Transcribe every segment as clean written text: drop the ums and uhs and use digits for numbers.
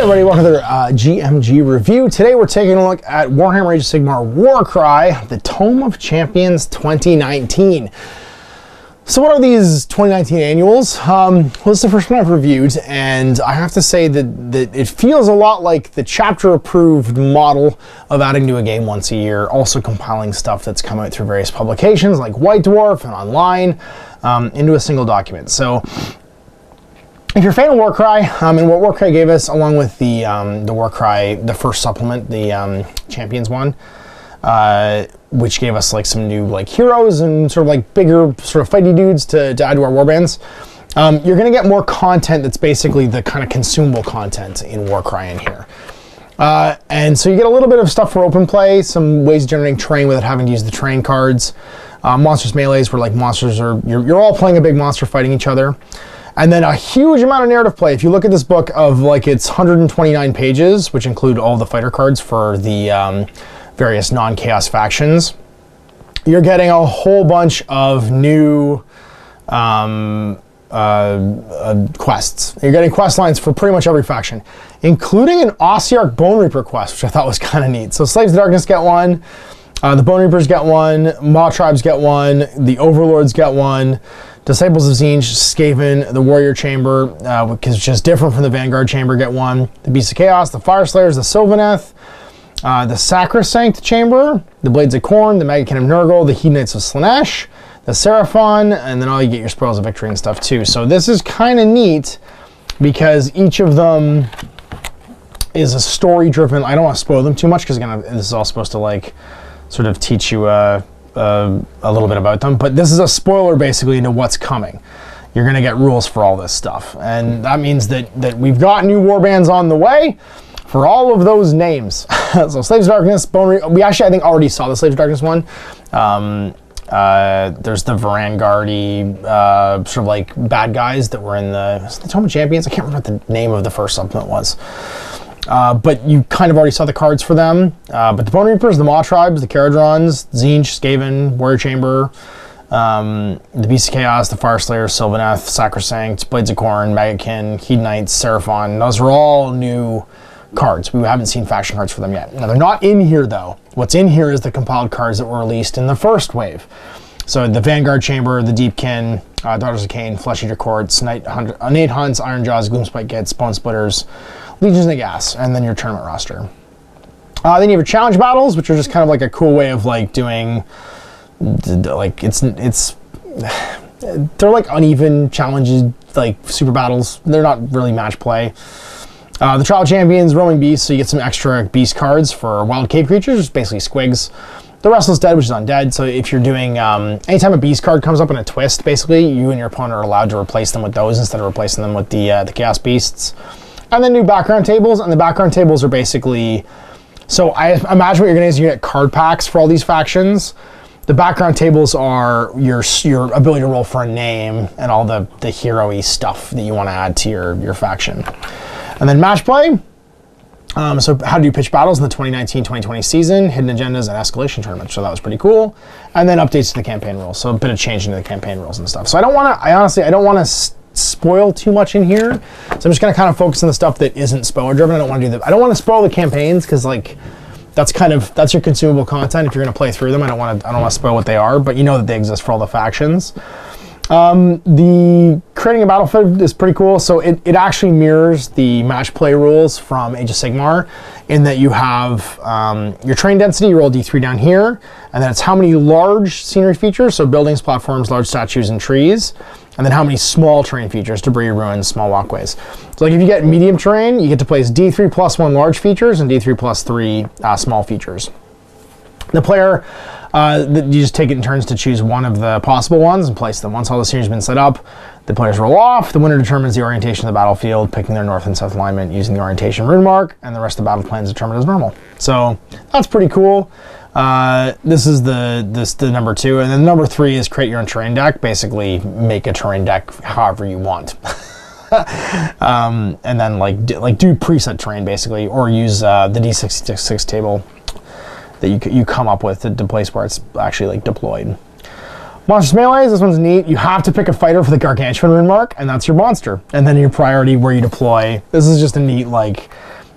everybody, welcome to another GMG review. Today we're taking a look at Warhammer Age of Sigmar Warcry, the Tome of Champions 2019. So what are these 2019 annuals? Well, this is the first one I've reviewed, and I have to say that it feels a lot like the chapter-approved model of adding to a game once a year, also compiling stuff that's come out through various publications like White Dwarf and online into a single document. So if you're a fan of Warcry, and what Warcry gave us, along with the Warcry, the first supplement, the Champions one, which gave us like some new like heroes and sort of like bigger sort of fighty dudes to add to our warbands, you're going to get more content that's basically the kind of consumable content in Warcry in here. And so you get a little bit of stuff for open play, some ways of generating terrain without having to use the terrain cards, monsters melees where like monsters are, you're all playing a big monster fighting each other. And then a huge amount of narrative play. If you look at this book of like its 129 pages, which include all the fighter cards for the various non-chaos factions, you're getting a whole bunch of new quests. You're getting quest lines for pretty much every faction, including an Ossiarch Bone Reaper quest, which I thought was kind of neat. So Slaves of Darkness get one, the Bone Reapers get one, Maw Tribes get one, the Overlords get one, Disciples of Tzeentch, Skaven, the Warrior Chamber, which is just different from the Vanguard Chamber, get one. The Beasts of Chaos, the Fireslayers, the Sylvaneth, the Sacrosanct Chamber, the Blades of Khorne, the Magakin of Nurgle, the Hedonites of Slaanesh, the Seraphon, and then all you get your Spoils of Victory and stuff too. So this is kind of neat because each of them is a story-driven. I don't want to spoil them too much because again, this is all supposed to like sort of teach you a little bit about them, but this is a spoiler basically into what's coming. You're going to get rules for all this stuff, and that means that we've got new warbands on the way for all of those names. So Slaves of Darkness, we actually I think already saw the Slaves of Darkness one. There's the Varanguardi sort of like bad guys that were in the Tome of Champions. I can't remember what the name of the first supplement was. But you kind of already saw the cards for them. But the Bone Reapers, the Maw Tribes, the Caradrons, Tzeentch, Skaven, Warrior Chamber, the Beasts of Chaos, the Fireslayers, Sylvaneth, Sacrosanct, Blades of Khorne, Magakin, Hedonites, Seraphon. Those are all new cards. We haven't seen faction cards for them yet. Now, they're not in here, though. What's in here is the compiled cards that were released in the first wave. So the Vanguard Chamber, the Deepkin, Daughters of Cain, Flesh Eater Courts, Night Hunts, Iron Jaws, Gloomspite Gets, Bone Splitters, Legions of the Gas, and then your tournament roster. Then you have your challenge battles, which are just kind of like a cool way of like doing, like they're like uneven challenges, like super battles. They're not really match play. The Trial Champions, Roaming Beasts, so you get some extra beast cards for wild cave creatures, basically squigs. The Restless Dead, which is undead, so if you're doing, anytime a beast card comes up in a twist, basically, you and your opponent are allowed to replace them with those instead of replacing them with the Chaos Beasts. And then new background tables, and the background tables are basically, so I imagine what you're going to do is you get card packs for all these factions. The background tables are your ability to roll for a name and all the hero-y stuff that you want to add to your faction. And then match play. So how do you pitch battles in the 2019-2020 season, hidden agendas, and escalation tournaments. So that was pretty cool. And then updates to the campaign rules. So a bit of change into the campaign rules and stuff. So I honestly don't want to spoil too much in here. So I'm just going to kind of focus on the stuff that isn't spoiler driven. I don't want to spoil the campaigns because like that's your consumable content. If you're going to play through them, I don't want to spoil what they are, but you know that they exist for all the factions. The creating a battlefield is pretty cool. So it actually mirrors the match play rules from Age of Sigmar in that you have your terrain density, you roll D3 down here, and then it's how many large scenery features, so buildings, platforms, large statues, and trees, and then how many small terrain features, debris, ruins, small walkways. So like if you get medium terrain, you get to place D3 plus 1 large features and D3 plus 3 small features. The player, you just take it in turns to choose one of the possible ones and place them. Once all the scenery has been set up, the players roll off. The winner determines the orientation of the battlefield, picking their north and south alignment using the orientation rune mark, and the rest of the battle plan is determined as normal. So that's pretty cool. This is the number 2, and then number 3 is create your own terrain deck. Basically, make a terrain deck however you want. And then do preset terrain basically, or use the D66 table that you come up with to place where it's actually like deployed. Monsters melees, this one's neat. You have to pick a fighter for the Gargantuan rune mark, and that's your monster. And then your priority where you deploy. This is just a neat, like,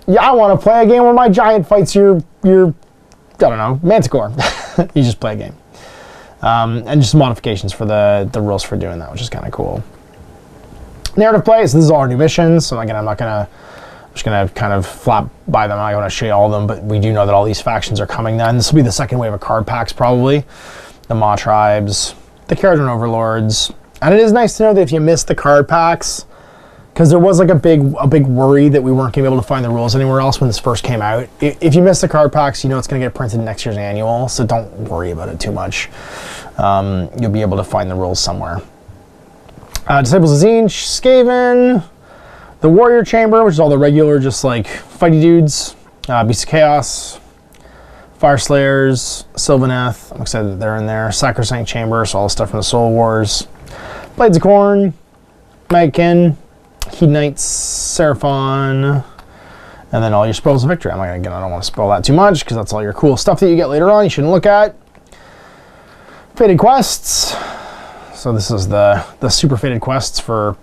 yeah, I want to play a game where my giant fights your I don't know, Manticore. You just play a game. And just modifications for the rules for doing that, which is kind of cool. Narrative play, so this is all our new missions. So again, I'm just gonna kind of flap by them. I'm not gonna show you all of them, but we do know that all these factions are coming then. This will be the second wave of card packs probably. The Maw Tribes, the Caradron Overlords. And it is nice to know that if you missed the card packs, because there was like a big worry that we weren't going to be able to find the rules anywhere else when this first came out. If you miss the card packs, you know it's going to get printed in next year's annual, so don't worry about it too much. You'll be able to find the rules somewhere. Disciples of Zine, Skaven, the Warrior Chamber, which is all the regular, just like fighty dudes, Beasts of Chaos, Fire Slayers, Sylvaneth, I'm excited that they're in there, Sacrosanct Chamber, so all the stuff from the Soul Wars, Blades of Corn, Magickin, Hedonites, Seraphon, and then all your Spoils of Victory. I don't want to spoil that too much because that's all your cool stuff that you get later on you shouldn't look at. Fated Quests. So this is the super fated quests for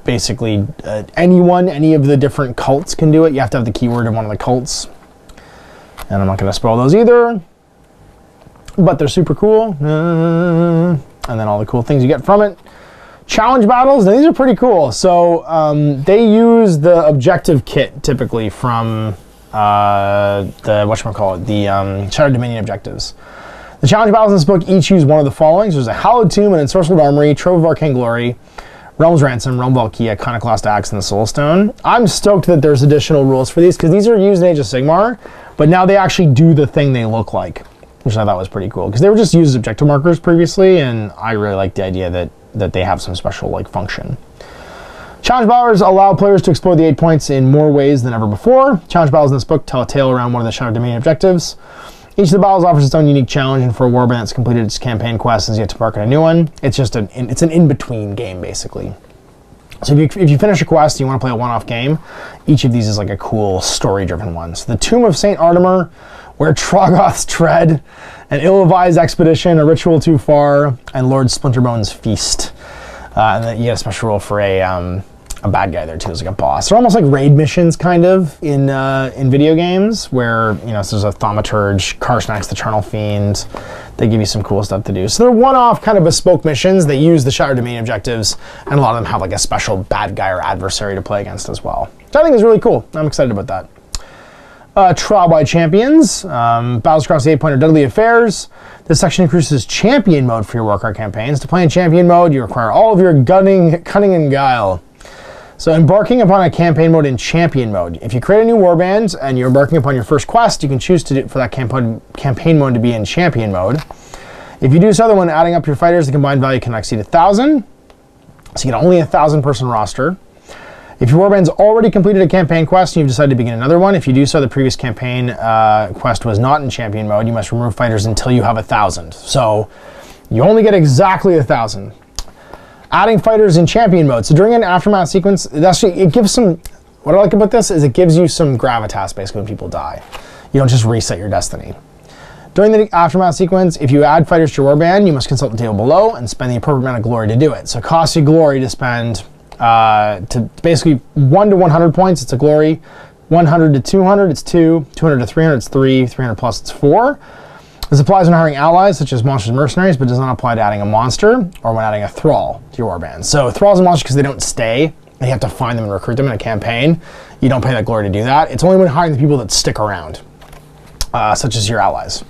basically anyone, any of the different cults can do it. You have to have the keyword in one of the cults. And I'm not going to spoil those either. But they're super cool. And then all the cool things you get from it. Challenge battles, now these are pretty cool. So they use the objective kit typically from the Shattered Dominion objectives. The challenge battles in this book each use one of the following. So there's a Hallowed Tomb, an Ensorcelled Armory, Trove of Arcane Glory, Realm's Ransom, Realm Valkyria, Iconoclast Axe, and the Soul Stone. I'm stoked that there's additional rules for these because these are used in Age of Sigmar, but now they actually do the thing they look like, which I thought was pretty cool because they were just used as objective markers previously, and I really like the idea that they have some special like function. Challenge battles allow players to explore the 8 points in more ways than ever before. Challenge battles in this book tell a tale around one of the Shattered Dominion objectives. Each of the battles offers its own unique challenge, and for a warband that's completed its campaign quest and is yet to embark on a new one, it's an in-between game basically. So if you finish a quest and you want to play a one-off game, each of these is like a cool story-driven one. So the Tomb of Saint Artemer, Where Troggoths Tread, an Ill-Advised Expedition, A Ritual Too Far, and Lord Splinterbone's Feast. And then you get a special role for a bad guy there too, as like a boss. They're almost like raid missions kind of in video games where, you know, so there's a Thaumaturge, Karsnax the Eternal Fiend. They give you some cool stuff to do. So they're one-off kind of bespoke missions. They use the Shattered Dominion objectives, and a lot of them have like a special bad guy or adversary to play against as well. So I think it's really cool. I'm excited about that. Trial by Champions. Battles across the 8 point are Deadly Affairs. This section increases champion mode for your Warcry campaigns. To play in champion mode, you require all of your cunning and guile. So embarking upon a campaign mode in champion mode. If you create a new warband and you're embarking upon your first quest, you can choose for that campaign mode to be in champion mode. If you do so, then when adding up your fighters, the combined value can exceed 1,000. So you get only a 1,000-person roster. If your warband's already completed a campaign quest and you've decided to begin another one, if you do so, the previous campaign quest was not in champion mode, you must remove fighters until you have 1,000. So you only get exactly 1,000. Adding fighters in champion mode. So during an aftermath sequence, it gives some, what I like about this is it gives you some gravitas basically when people die. You don't just reset your destiny. During the aftermath sequence, if you add fighters to your warband, you must consult the table below and spend the appropriate amount of glory to do it. So it costs you glory to spend, to basically 1 to 100 points, it's a glory. 100 to 200, it's 2. 200 to 300, it's 3. 300 plus, it's 4. This applies when hiring allies, such as monsters and mercenaries, but does not apply to adding a monster or when adding a thrall to your warband. So thralls and monsters, because they don't stay, and you have to find them and recruit them in a campaign, you don't pay that glory to do that. It's only when hiring the people that stick around, such as your allies.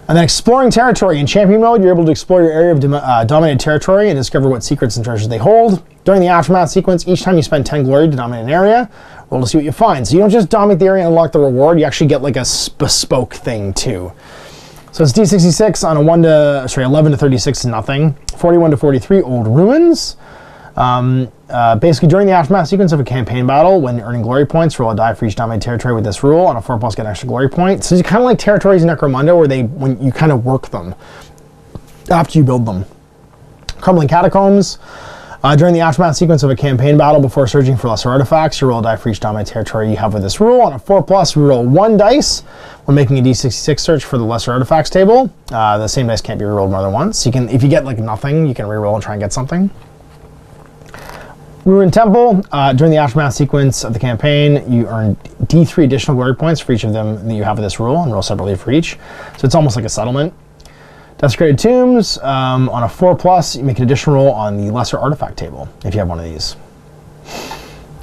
And then exploring territory. In champion mode, you're able to explore your area of dominated territory and discover what secrets and treasures they hold. During the aftermath sequence, each time you spend 10 glory to dominate an area, roll to see what you find. So you don't just dominate the area and unlock the reward, you actually get like a bespoke thing too. So it's D66 on a 11 to 36 is nothing. 41 to 43, Old Ruins. Basically, during the aftermath sequence of a campaign battle, when earning glory points, roll a die for each dominated territory with this rule. On a 4+, get an extra glory point. So it's kind of like territories in Necromunda, when you kind of work them after you build them. Crumbling Catacombs. During the aftermath sequence of a campaign battle before searching for lesser artifacts, you roll a die for each dominant territory you have with this rule. On a 4+, you roll 1 dice when making a D66 search for the lesser artifacts table. The same dice can't be rerolled more than once. You can, if you get like nothing, you can reroll and try and get something. Ruined Temple. During the aftermath sequence of the campaign, you earn D3 additional glory points for each of them that you have with this rule, and roll separately for each. So it's almost like a settlement. Desecrated Tombs, on a 4+, you make an additional roll on the lesser artifact table, if you have one of these.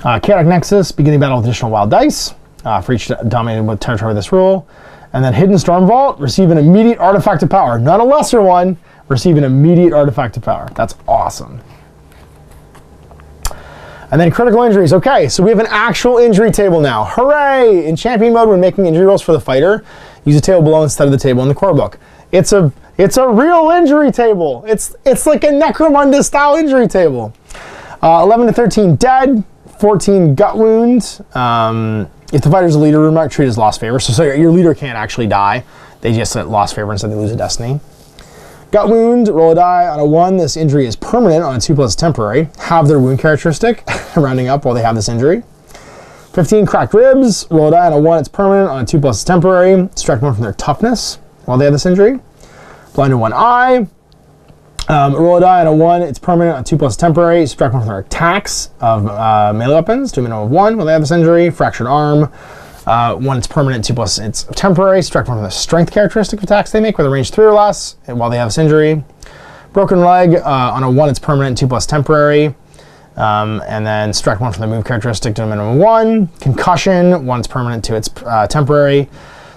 Chaotic Nexus, beginning battle with additional wild dice, for each dominated with territory with this rule. And then Hidden Storm Vault, receive an immediate artifact of power. Not a lesser one, receive an immediate artifact of power. That's awesome. And then critical injuries. Okay, so we have an actual injury table now. Hooray! In champion mode, when making injury rolls for the fighter, use a table below instead of the table in the core book. It's a real injury table. It's like a Necromunda style injury table. 11 to 13 dead, 14 gut wounds. If the fighter's a leader, remember, treat as lost favor. So your leader can't actually die. They just lost favor instead they lose a destiny. Gut wound, roll a die. On a 1, this injury is permanent. On a 2+ temporary. Have their wound characteristic, rounding up while they have this injury. 15 cracked ribs, roll a die. On a 1, it's permanent. On a 2+ it's temporary. Subtract 1 from their toughness while they have this injury. Blind in 1 eye. Roll a die. On a 1, it's permanent. On 2+ temporary. Subtract 1 from their attacks of melee weapons to a minimum of 1 while they have this injury. Fractured arm. 1, it's permanent. 2+ it's temporary. Subtract 1 from the strength characteristic of attacks they make with a range 3 or less while they have this injury. Broken leg. On a 1, it's permanent. 2+ temporary. And then subtract 1 from the move characteristic to a minimum of 1. Concussion. 1, it's permanent. 2, it's temporary.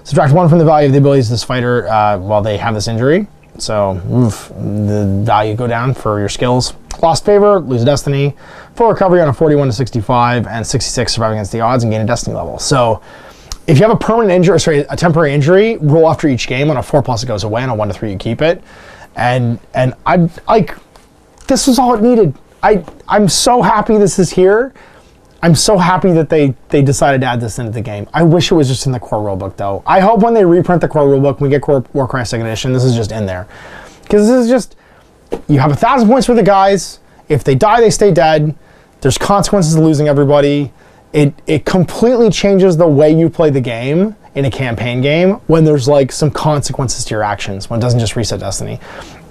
Subtract 1 from the value of the abilities of this fighter while they have this injury. So, the value go down for your skills. Lost favor, lose a destiny. Full recovery on a 41 to 65, and 66 surviving against the odds and gain a destiny level. So, if you have a permanent injury, sorry, a temporary injury, roll after each game. On a 4+ it goes away. On a 1 to 3 you keep it. And I like, this was all it needed. I'm so happy this is here. I'm so happy that they decided to add this into the game. I wish it was just in the core rulebook, though. I hope when they reprint the core rulebook, when we get Warcry 2nd Edition, this is just in there. Because this is just, you have 1,000 points for the guys. If they die, they stay dead. There's consequences to losing everybody. It completely changes the way you play the game in a campaign game when there's like some consequences to your actions, when it doesn't just reset destiny.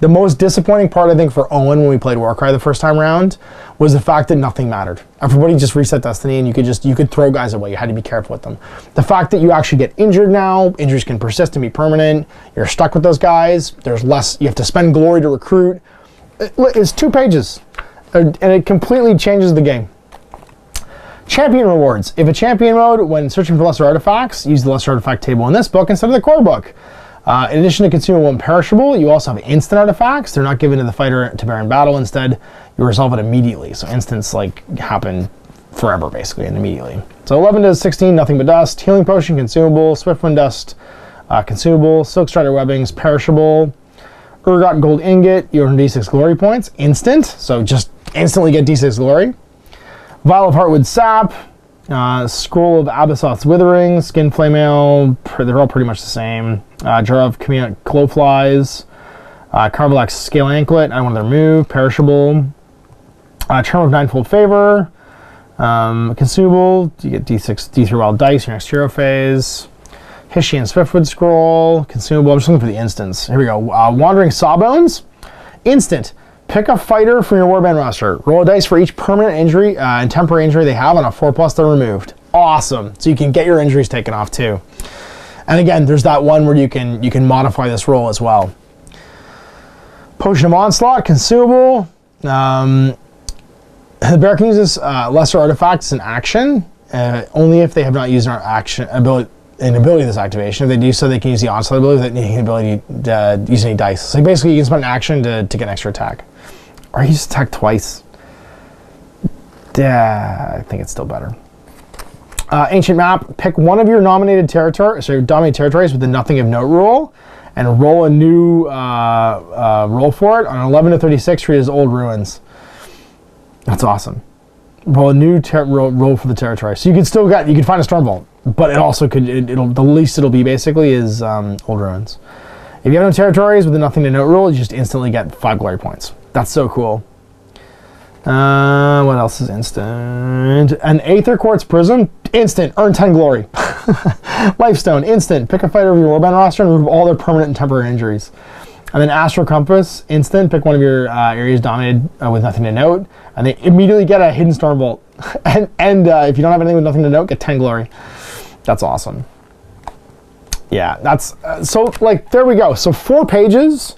The most disappointing part, I think, for Owen when we played Warcry the first time around was the fact that nothing mattered. Everybody just reset destiny and you could throw guys away. You had to be careful with them. The fact that you actually get injured now, injuries can persist and be permanent. You're stuck with those guys. There's less, you have to spend glory to recruit. It's 2 pages and it completely changes the game. Champion rewards. If a champion mode, when searching for lesser artifacts, use the lesser artifact table in this book instead of the core book. In addition to consumable and perishable, you also have instant artifacts. They're not given to the fighter to bear in battle. Instead, you resolve it immediately. So instants like happen forever, basically, and immediately. So 11 to 16, nothing but dust. Healing potion, consumable. Swiftwind dust, consumable. Silk strider webbings, perishable. Urgot gold ingot, you earn D6 glory points. Instant, so just instantly get D6 glory. Vial of Heartwood Sap, Scroll of Abyssoth's Withering, Skin Flame Ale, they're all pretty much the same. Jar of Glowflies, Carvelax's Scale Anklet, I want their move, Perishable. Charm of Ninefold Favor, Consumable, you get D3 wild dice your next hero phase. Hishian Swiftwood Scroll, Consumable, I'm just looking for the instants. Here we go, Wandering Sawbones, instant. Pick a fighter from your warband roster. Roll a dice for each permanent injury and temporary injury they have. On a 4+ they're removed. Awesome. So you can get your injuries taken off too. And again, there's that one where you can modify this roll as well. Potion of Onslaught, consumable. The bear can use this lesser artifacts in action, only if they have not used an ability of this activation. If they do so, they can use the Onslaught ability without needing the ability to use any dice. So basically, you can spend an action to get an extra attack. Or you just attack twice. Yeah, I think it's still better. Ancient Map, pick one of your nominated territories, so your dominated territories with the Nothing of Note rule, and roll a new roll for it. On 11 to 36, treat it as Old Ruins. That's awesome. Roll a new roll for the territory. So you can still you can find a Storm Vault, but it also could, the least it'll be basically is Old Ruins. If you have no territories with the Nothing to Note rule, you just instantly get 5 glory points. That's so cool. What else is instant? An Aether Quartz Prism, instant, earn 10 glory. Lifestone, instant, pick a fighter of your Warband roster and remove all their permanent and temporary injuries. And then Astral Compass, instant, pick one of your areas dominated with nothing to note, and they immediately get a Hidden Stormbolt. and if you don't have anything with nothing to note, get 10 glory. That's awesome. Yeah, that's, so like, there we go. So 4 pages,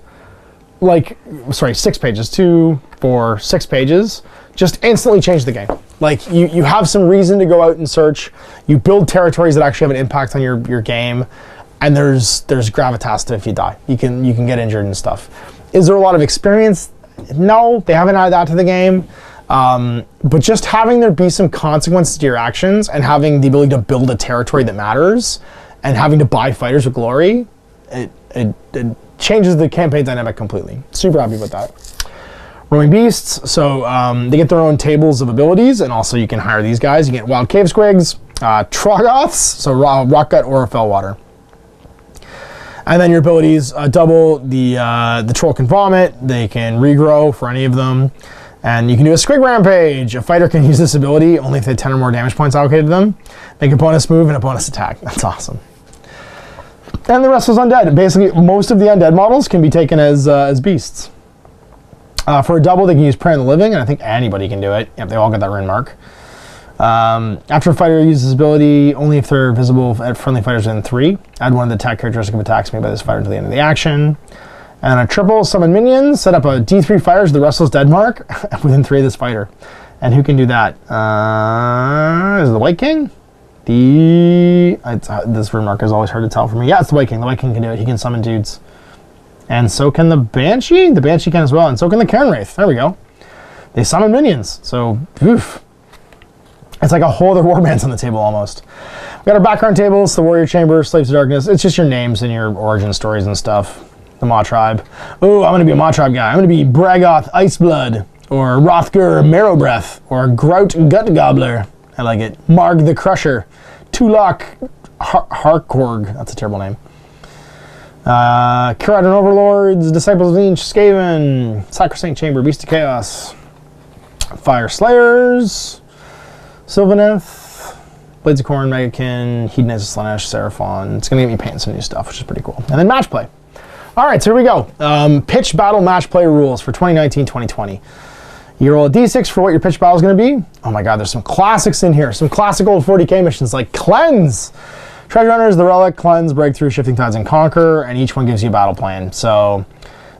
like, sorry, 6 pages, 2, 4, 6 pages, just instantly change the game. Like, you have some reason to go out and search, you build territories that actually have an impact on your game, and there's gravitas to if you die. You can get injured and stuff. Is there a lot of experience? No, they haven't added that to the game. But just having there be some consequences to your actions and having the ability to build a territory that matters and having to buy fighters with glory, it changes the campaign dynamic completely. Super happy with that. Roaming Beasts, so they get their own tables of abilities, and also you can hire these guys. You get Wild Cave Squigs, Troggoths, so Rock Gut or Fellwater. And then your abilities double, the Troll can vomit, they can regrow for any of them, and you can do a Squig Rampage. A fighter can use this ability only if they have 10 or more damage points allocated to them. Make a bonus move and a bonus attack. That's awesome. And the rest was undead. Basically, most of the undead models can be taken as beasts. For a double, they can use Prey on the Living, and I think anybody can do it. Yep, they all get that rune mark. After a fighter uses this ability, only if they're visible at friendly fighters within 3. Add one of the attack characteristic of attacks made by this fighter until the end of the action. And a triple, summon minions, set up a D3 fighters with the Restless Dead mark within 3 of this fighter. And who can do that? Is it the White King? This rune mark is always hard to tell for me. Yeah, it's the White King. The White King can do it. He can summon dudes. And so can the Banshee. The Banshee can as well. And so can the Cairn Wraith. There we go. They summon minions. So, oof. It's like a whole other Warbands on the table almost. We got our background tables, the Warrior Chamber, Slaves of Darkness. It's just your names and your origin stories and stuff. The Maw Tribe. Oh, I'm going to be a Maw Tribe guy. I'm going to be Bragoth Iceblood, or Rothgar Marrowbreath, or Grout Gut Gobbler. I like it. Marg the Crusher. Tulok Harkorg. That's a terrible name. Kiradan Overlords, Disciples of Lynch, Skaven, Sacrosanct Chamber, Beast of Chaos, Fire Slayers, Sylvaneth, Blades of Corn, Megakin, Hedonize of Slaanesh, Seraphon. It's going to get me painting some new stuff, which is pretty cool. And then match play. All right, so here we go. Pitch battle match play rules for 2019-2020. You roll a d6 for what your pitch battle is going to be. Oh my god, there's some classics in here. Some classic old 40k missions like Cleanse. Treasure Hunters, the Relic, Cleanse, Breakthrough, Shifting Tides, and Conquer, and each one gives you a battle plan. So,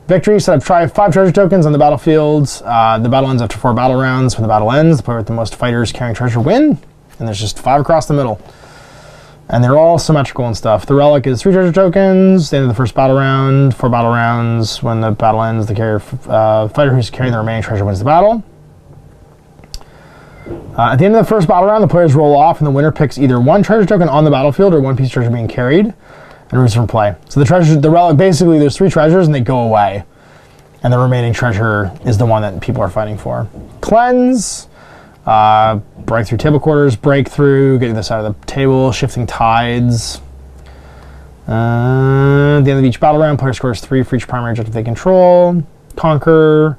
victory, set up 5 treasure tokens on the battlefield. The battle ends after 4 battle rounds. When the battle ends, the player with the most fighters carrying treasure win. And there's just 5 across the middle. And they're all symmetrical and stuff. The Relic is 3 treasure tokens. The end of the first battle round, 4 battle rounds. When the battle ends, the fighter who's carrying the remaining treasure wins the battle. At the end of the first battle round, the players roll off, and the winner picks either 1 treasure token on the battlefield or 1 piece of treasure being carried, and moves from play. So the Relic, basically, there's 3 treasures, and they go away, and the remaining treasure is the one that people are fighting for. Cleanse, Breakthrough Table Quarters, Breakthrough, getting this side of the table, Shifting Tides. At the end of each battle round, player scores 3 for each primary objective they control. Conquer.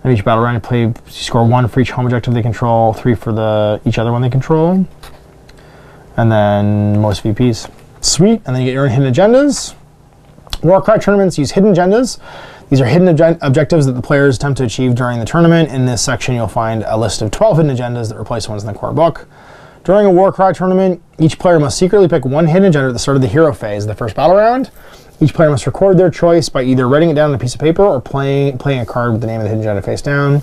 In each battle round, you score 1 for each home objective they control, 3 for each other one they control, and then most VPs. Sweet, and then you get your own hidden agendas. Warcry tournaments use hidden agendas. These are hidden objectives that the players attempt to achieve during the tournament. In this section, you'll find a list of 12 hidden agendas that replace ones in the core book. During a Warcry tournament, each player must secretly pick 1 hidden agenda at the start of the hero phase of the first battle round. Each player must record their choice by either writing it down on a piece of paper or playing a card with the name of the hidden agenda face down.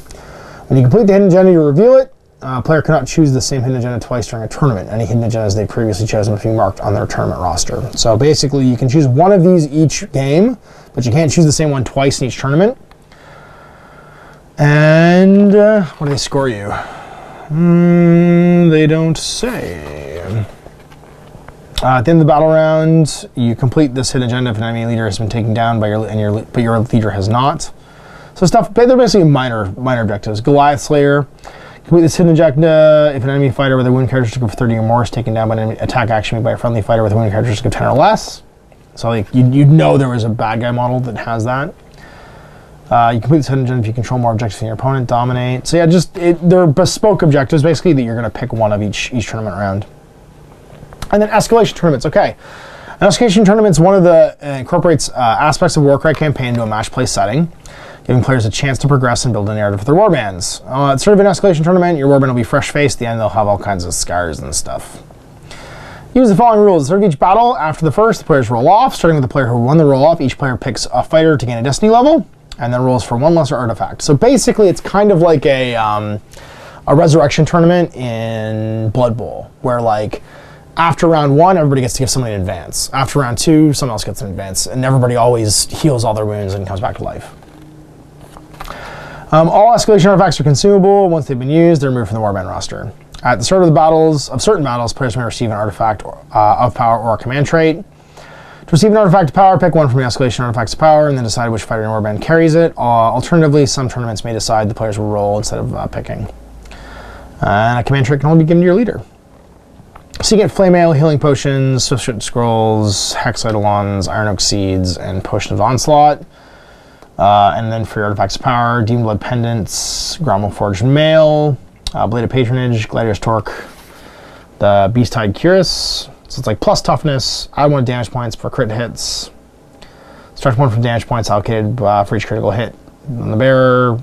When you complete the hidden agenda, you reveal it. A player cannot choose the same hidden agenda twice during a tournament. Any hidden agendas they previously chosen must be marked on their tournament roster. So basically, you can choose one of these each game, but you can't choose the same one twice in each tournament. And what do they score you? They don't say. At the end of the battle round, you complete this hidden agenda if an enemy leader has been taken down by but your leader has not. So they're basically minor objectives. Goliath Slayer, complete this hidden agenda if an enemy fighter with a wound characteristic of 30 or more is taken down by an attack action made by a friendly fighter with a wound characteristic of 10 or less. So like you'd know there was a bad guy model that has that. You complete this hidden gem if you control more objectives than your opponent, dominate. So yeah, they're bespoke objectives, basically, that you're going to pick one of each tournament round. And then escalation tournaments, okay. An escalation tournament's one of the, incorporates aspects of Warcry campaign into a match play setting, giving players a chance to progress and build a narrative for their warbands. It's sort of an escalation tournament. Your warband will be fresh-faced. At the end, they'll have all kinds of scars and stuff. Use the following rules. At the start of each battle, after the first, the players roll off. Starting with the player who won the roll off, each player picks a fighter to gain a destiny level, and then rolls for one lesser artifact. So basically, it's kind of like a resurrection tournament in Blood Bowl, where like after round 1, everybody gets to give somebody an advance. After round 2, someone else gets an advance, and everybody always heals all their wounds and comes back to life. All escalation artifacts are consumable. Once they've been used, they're removed from the warband roster. At the start of certain battles, players may receive an artifact of power or a command trait. To receive an artifact of power, pick one from the escalation artifacts of power, and then decide which fighter in your warband carries it. Alternatively, some tournaments may decide the players will roll instead of picking. And a command trait can only be given to your leader. So you get Flame Ale, Healing Potions, Swift Shooting Scrolls, Hex Eidolons, Iron Oak Seeds, and Potion of Onslaught. And then for your artifacts of power, Demon Blood Pendants, Gromwell Forged Mail, Blade of Patronage, Gladiator's Torque, the Beast Tide Cuirass. So it's like plus toughness, add 1 damage points for crit hits. Subtract 1 from damage points allocated for each critical hit. And the bearer,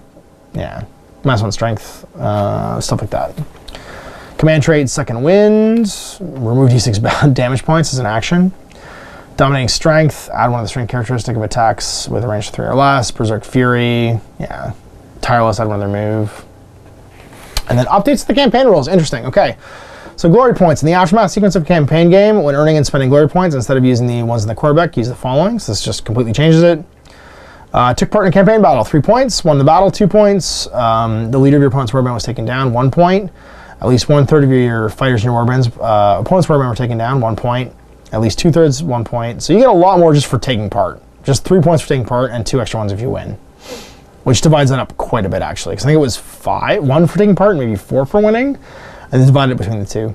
yeah, -1 strength, stuff like that. Command trait, Second Wind, remove d6 damage points as an action. Dominating Strength, add 1 of the strength characteristic of attacks with a range of 3 or less. Berserk Fury, yeah. Tireless, add 1 of their move. And then updates to the campaign rules, interesting, okay. So glory points. In the aftermath sequence of a campaign game, when earning and spending glory points, instead of using the ones in the quarterback, use the following. So this just completely changes it. Took part in a campaign battle, 3 points. Won the battle, 2 points. The leader of your opponent's warband was taken down, 1 point. At least 1/3 of your fighters in your warband's opponent's warband were taken down, 1 point. At least 2/3, 1 point. So you get a lot more just for taking part. Just 3 points for taking part and 2 extra ones if you win. Which divides that up quite a bit, actually. Because I think it was 1 for taking part and maybe 4 for winning. And then divided it between the 2.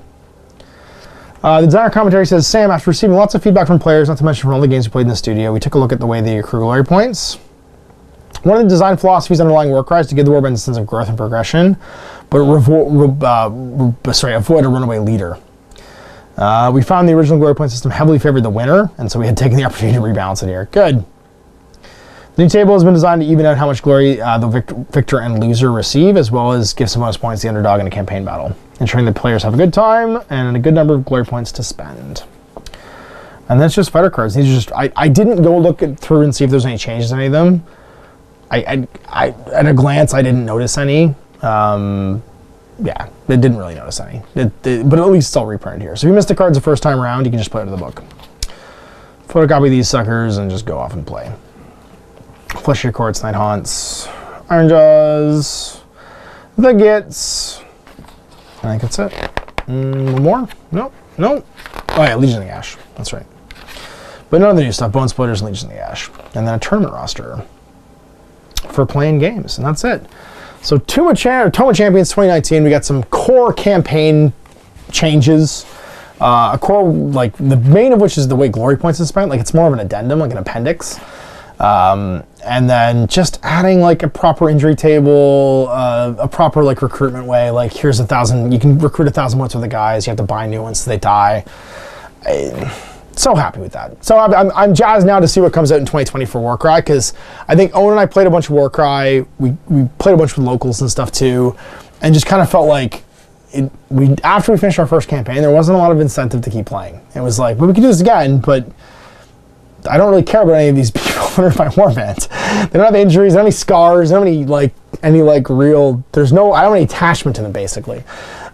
The designer commentary says, Sam, after receiving lots of feedback from players, not to mention from all the games we played in the studio, we took a look at the way they accrue glory points. One of the design philosophies underlying Warcry is to give the warband a sense of growth and progression, but avoid a runaway leader. We found the original glory point system heavily favored the winner, and so we had taken the opportunity to rebalance it here. Good. The new table has been designed to even out how much glory the victor and loser receive, as well as give some bonus points to the underdog in a campaign battle, ensuring that players have a good time and a good number of glory points to spend. And that's just fighter cards. These are just, I didn't go look through and see if there's any changes to any of them. At a glance, I didn't notice any. Yeah, I didn't really notice any. But at least it's all reprinted here. So if you missed the cards the first time around, you can just put it into the book. Photocopy these suckers and just go off and play. Flesh Your Courts, Night Haunts, Iron Jaws, the Gits. I think that's it. One more? Nope. Nope. Oh yeah, Legion of the Ash. That's right. But none of the new stuff. Bone Splitters and Legion of the Ash. And then a tournament roster for playing games. And that's it. So Tome Champions 2019, we got some core campaign changes. A core, like, the main of which is the way glory points is spent. Like, it's more of an addendum, like an appendix. And then just adding like a proper injury table, a proper like recruitment way. Like here's 1,000, you can recruit 1,000 points with the guys. You have to buy new ones so they die. So happy with that. So I'm jazzed now to see what comes out in 2020 for Warcry, because I think Owen and I played a bunch of Warcry. We played a bunch with locals and stuff too, and just kind of felt like after we finished our first campaign, there wasn't a lot of incentive to keep playing. It was like, well, we can do this again, but I don't really care about any of these people that are my warbands. They don't have injuries, they don't have any scars, they don't have any real, I don't have any attachment to them, basically.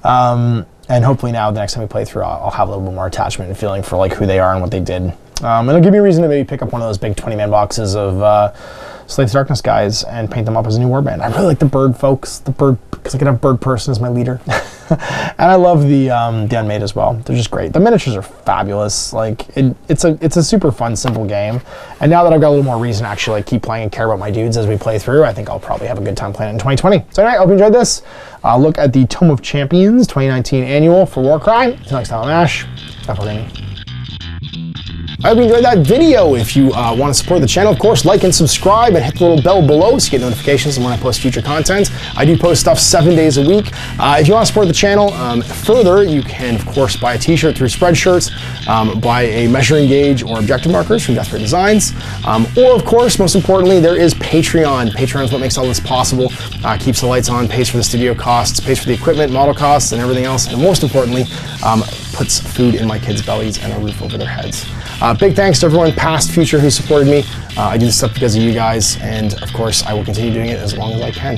And hopefully now, the next time we play through, I'll have a little bit more attachment and feeling for like who they are and what they did. And it'll give me a reason to maybe pick up one of those big 20-man boxes of Slaves of Darkness guys and paint them up as a new warband. I really like the bird folks, because I can have Bird Person as my leader. And I love the Unmade as well. They're just great. The miniatures are fabulous. Like it's a super fun, simple game. And now that I've got a little more reason to actually keep playing and care about my dudes as we play through, I think I'll probably have a good time playing it in 2020. So anyway, I hope you enjoyed this. Look at the Tome of Champions 2019 annual for Warcry. Until next time, I'm Ash. Have a good evening. I hope you enjoyed that video. If you want to support the channel, of course, like and subscribe and hit the little bell below so you get notifications when I post future content. I do post stuff 7 days a week. If you want to support the channel further, you can, of course, buy a t-shirt through Spreadshirts, buy a measuring gauge or objective markers from Desperate Designs, or, of course, most importantly, there is Patreon. Patreon is what makes all this possible, keeps the lights on, pays for the studio costs, pays for the equipment, model costs, and everything else, and most importantly, puts food in my kids' bellies and a roof over their heads. Big thanks to everyone, past, future, who supported me. I do this stuff because of you guys, and of course, I will continue doing it as long as I can.